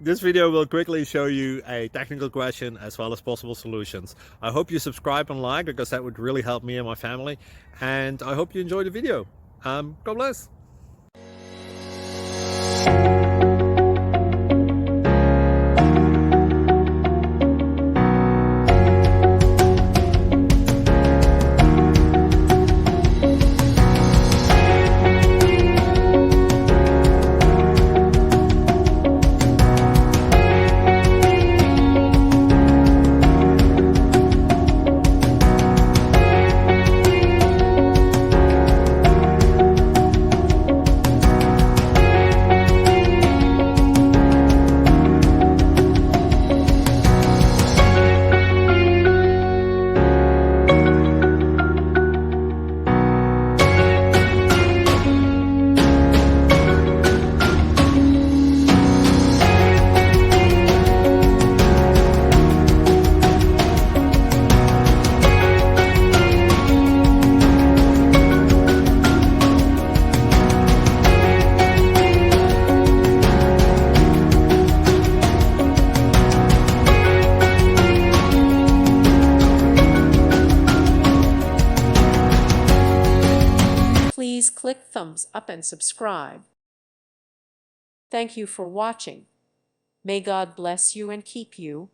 This video will quickly show you a technical question as well as possible solutions. I hope you subscribe and like, because that would really help me and my family. And I hope you enjoy the video. God bless. Please click thumbs up and subscribe. Thank you for watching. May God bless you and keep you.